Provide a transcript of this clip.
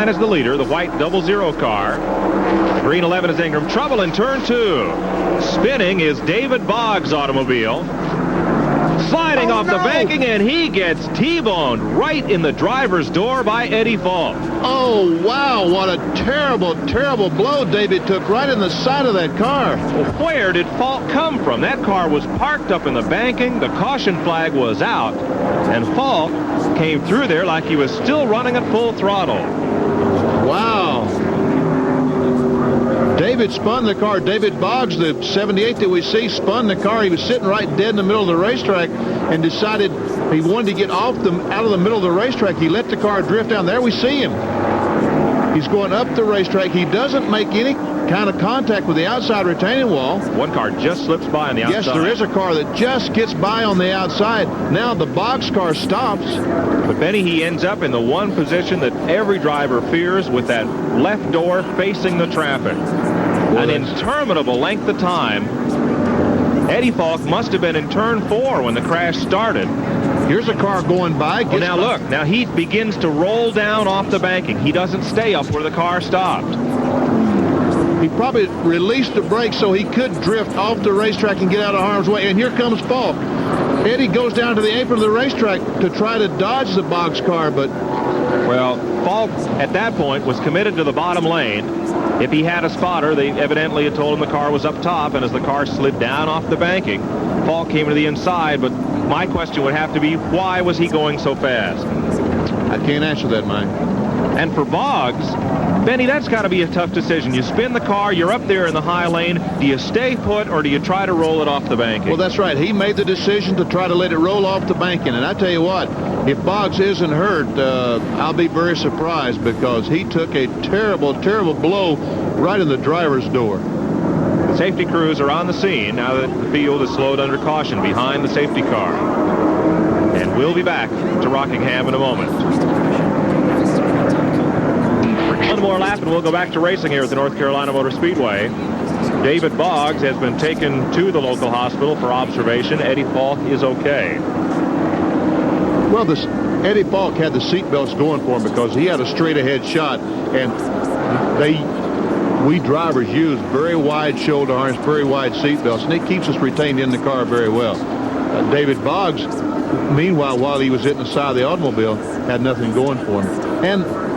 9 is the leader, the white 00 car. Green 11 is Ingram. Trouble in turn 2. Spinning is David Boggs' automobile. Sliding off the banking, and he gets T-boned right in the driver's door by Eddie Falk. Oh, wow. What a terrible, terrible blow David took right in the side of that car. Well, where did Falk come from? That car was parked up in the banking. The caution flag was out, and Falk came through there like he was still running at full throttle. Wow. David spun the car. David Boggs, the 78 that we see, spun the car. He was sitting right dead in the middle of the racetrack and decided he wanted to get out of the middle of the racetrack. He let the car drift down. There we see him. He's going up the racetrack. He doesn't make any kind of contact with the outside retaining wall. One car just slips by on the outside. Yes, there is a car that just gets by on the outside. Now the Boggs car stops. But Benny, he ends up in the one position that every driver fears, with that left door facing the traffic. An interminable length of time. Eddie Falk must have been in turn 4 when the crash started. Here's a car going by. Well, now look. Now he begins to roll down off the banking. He doesn't stay up where the car stopped. He probably released the brakes so he could drift off the racetrack and get out of harm's way. And here comes Falk. Eddie goes down to the apron of the racetrack to try to dodge the Boggs car, but... Well, Falk at that point was committed to the bottom lane. If he had a spotter, they evidently had told him the car was up top, and as the car slid down off the banking, Falk came to the inside. But my question would have to be, why was he going so fast? I can't answer that, Mike. And for Boggs, Benny, that's got to be a tough decision. You spin the car, you're up there in the high lane. Do you stay put, or do you try to roll it off the banking? Well, that's right. He made the decision to try to let it roll off the banking. And I tell you what, if Boggs isn't hurt, I'll be very surprised, because he took a terrible, terrible blow right in the driver's door. The safety crews are on the scene now that the field is slowed under caution behind the safety car. And we'll be back to Rockingham in a moment. One more lap and we'll go back to racing here at the North Carolina Motor Speedway. David Boggs has been taken to the local hospital for observation. Eddie Falk is okay. Well, Eddie Falk had the seat belts going for him because he had a straight ahead shot, and we drivers use very wide shoulder harness, very wide seat belts, and it keeps us retained in the car very well. David Boggs, meanwhile, while he was hitting the side of the automobile, had nothing going for him. And